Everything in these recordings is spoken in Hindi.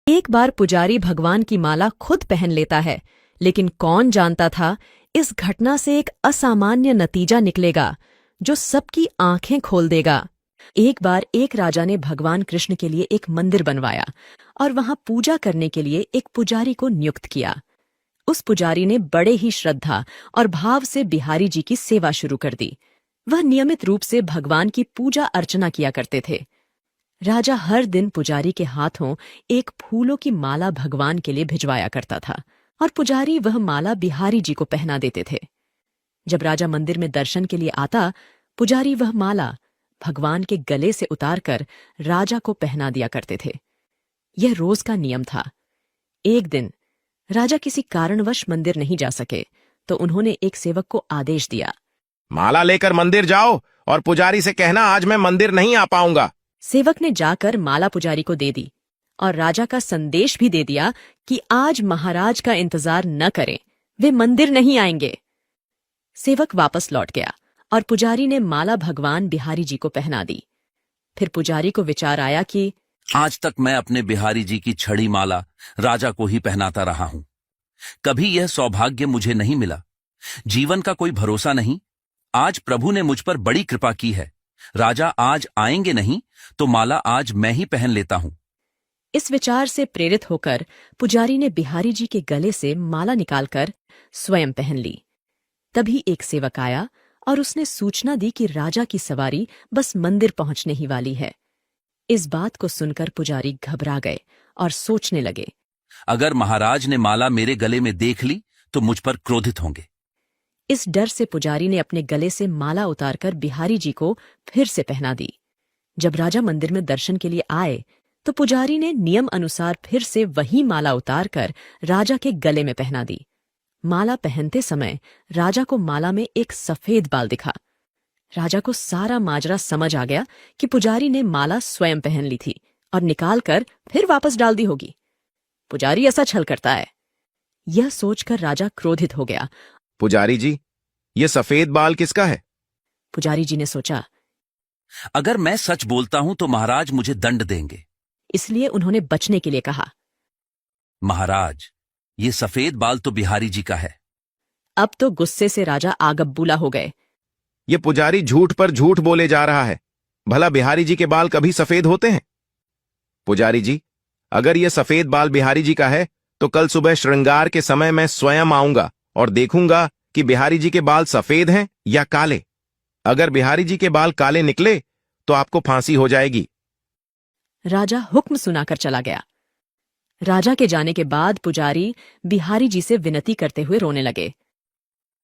एक बार पुजारी भगवान की माला खुद पहन लेता है, लेकिन कौन जानता था इस घटना से एक असामान्य नतीजा निकलेगा जो सबकी आंखें खोल देगा। एक बार एक राजा ने भगवान कृष्ण के लिए एक मंदिर बनवाया और वहां पूजा करने के लिए एक पुजारी को नियुक्त किया। उस पुजारी ने बड़े ही श्रद्धा और भाव से बिहारी जी की सेवा शुरू कर दी। वह नियमित रूप से भगवान की पूजा अर्चना किया करते थे। राजा हर दिन पुजारी के हाथों एक फूलों की माला भगवान के लिए भिजवाया करता था और पुजारी वह माला बिहारी जी को पहना देते थे। जब राजा मंदिर में दर्शन के लिए आता, पुजारी वह माला भगवान के गले से उतारकर राजा को पहना दिया करते थे। यह रोज का नियम था। एक दिन राजा किसी कारणवश मंदिर नहीं जा सके तो उन्होंने एक सेवक को आदेश दिया, माला लेकर मंदिर जाओ और पुजारी से कहना आज मैं मंदिर नहीं आ पाऊंगा। सेवक ने जाकर माला पुजारी को दे दी और राजा का संदेश भी दे दिया कि आज महाराज का इंतजार न करें, वे मंदिर नहीं आएंगे। सेवक वापस लौट गया और पुजारी ने माला भगवान बिहारी जी को पहना दी। फिर पुजारी को विचार आया कि आज तक मैं अपने बिहारी जी की छड़ी माला राजा को ही पहनाता रहा हूं। कभी यह सौभाग्य मुझे नहीं मिला। जीवन का कोई भरोसा नहीं। आज प्रभु ने मुझ पर बड़ी कृपा की है। राजा आज आएंगे नहीं तो माला आज मैं ही पहन लेता हूं। इस विचार से प्रेरित होकर पुजारी ने बिहारी जी के गले से माला निकालकर स्वयं पहन ली। तभी एक सेवक आया और उसने सूचना दी कि राजा की सवारी बस मंदिर पहुंचने ही वाली है। इस बात को सुनकर पुजारी घबरा गए और सोचने लगे, अगर महाराज ने माला मेरे गले में देख ली तो मुझ पर क्रोधित होंगे। इस डर से पुजारी ने अपने गले से माला उतारकर बिहारी जी को फिर से पहना दी। जब राजा मंदिर में दर्शन के लिए आए तो पुजारी ने नियम अनुसार फिर से वही माला उतारकर राजा के गले में पहना दी। माला पहनते समय राजा को माला में एक सफेद बाल दिखा। राजा को सारा माजरा समझ आ गया कि पुजारी ने माला स्वयं पहन ली थी और निकालकर फिर वापस डाल दी होगी। पुजारी ऐसा छल करता है। यह सोचकर राजा क्रोधित हो गया। पुजारी जी, ये सफेद बाल किसका है? पुजारी जी ने सोचा, अगर मैं सच बोलता हूं तो महाराज मुझे दंड देंगे। इसलिए उन्होंने बचने के लिए कहा, महाराज, ये सफेद बाल तो बिहारी जी का है। अब तो गुस्से से राजा आगबबूला हो गए। ये पुजारी झूठ पर झूठ बोले जा रहा है। भला बिहारी जी के बाल कभी सफेद होते हैं? पुजारी जी, अगर ये सफेद बाल बिहारी जी का है तो कल सुबह श्रृंगार के समय मैं स्वयं आऊंगा और देखूंगा कि बिहारी जी के बाल सफेद हैं या काले। अगर बिहारी जी के बाल काले निकले तो आपको फांसी हो जाएगी। राजा हुक्म सुनाकर चला गया। राजा के जाने के बाद पुजारी बिहारी जी से विनती करते हुए रोने लगे।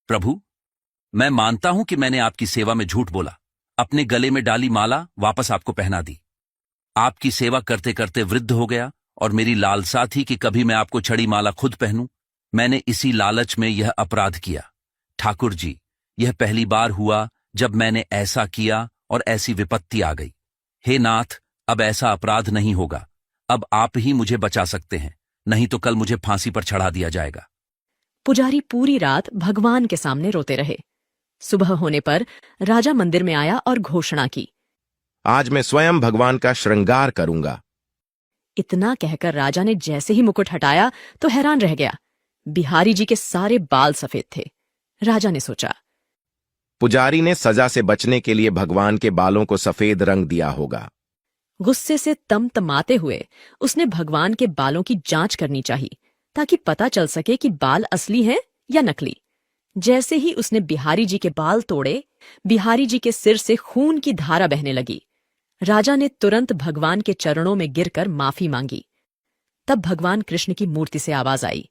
प्रभु, मैं मानता हूं कि मैंने आपकी सेवा में झूठ बोला। अपने गले में डाली माला वापस आपको पहना दी। आपकी सेवा करते करते वृद्ध हो गया और मेरी लालसा थी कि कभी मैं आपको छड़ी माला खुद पहनूं। मैंने इसी लालच में यह अपराध किया। ठाकुर जी, यह पहली बार हुआ जब मैंने ऐसा किया और ऐसी विपत्ति आ गई। हे नाथ, अब ऐसा अपराध नहीं होगा। अब आप ही मुझे बचा सकते हैं, नहीं तो कल मुझे फांसी पर चढ़ा दिया जाएगा। पुजारी पूरी रात भगवान के सामने रोते रहे। सुबह होने पर राजा मंदिर में आया और घोषणा की, आज मैं स्वयं भगवान का श्रृंगार करूंगा। इतना कहकर राजा ने जैसे ही मुकुट हटाया तो हैरान रह गया। बिहारी जी के सारे बाल सफेद थे। राजा ने सोचा, पुजारी ने सजा से बचने के लिए भगवान के बालों को सफेद रंग दिया होगा। गुस्से से तमतमाते हुए उसने भगवान के बालों की जांच करनी चाहिए ताकि पता चल सके कि बाल असली हैं या नकली। जैसे ही उसने बिहारी जी के बाल तोड़े, बिहारी जी के सिर से खून की धारा बहने लगी। राजा ने तुरंत भगवान के चरणों में गिरकर माफी मांगी। तब भगवान कृष्ण की मूर्ति से आवाज आई,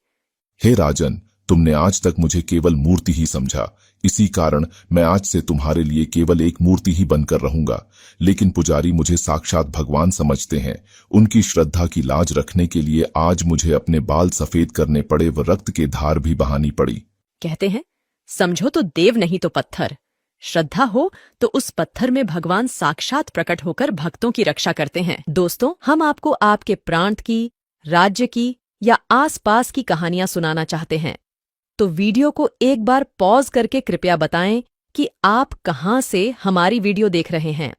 हे राजन, तुमने आज तक मुझे केवल मूर्ति ही समझा। इसी कारण मैं आज से तुम्हारे लिए केवल एक मूर्ति ही बनकर रहूंगा। लेकिन पुजारी मुझे साक्षात भगवान समझते हैं। उनकी श्रद्धा की लाज रखने के लिए आज मुझे अपने बाल सफेद करने पड़े व रक्त के धार भी बहानी पड़ी। कहते हैं, समझो तो देव नहीं तो पत्थर। श्रद्धा हो तो उस पत्थर में भगवान साक्षात प्रकट होकर भक्तों की रक्षा करते हैं। दोस्तों, हम आपको आपके प्रांत की, राज्य की या आसपास की कहानियां सुनाना चाहते हैं तो वीडियो को एक बार पॉज करके कृपया बताएं कि आप कहां से हमारी वीडियो देख रहे हैं।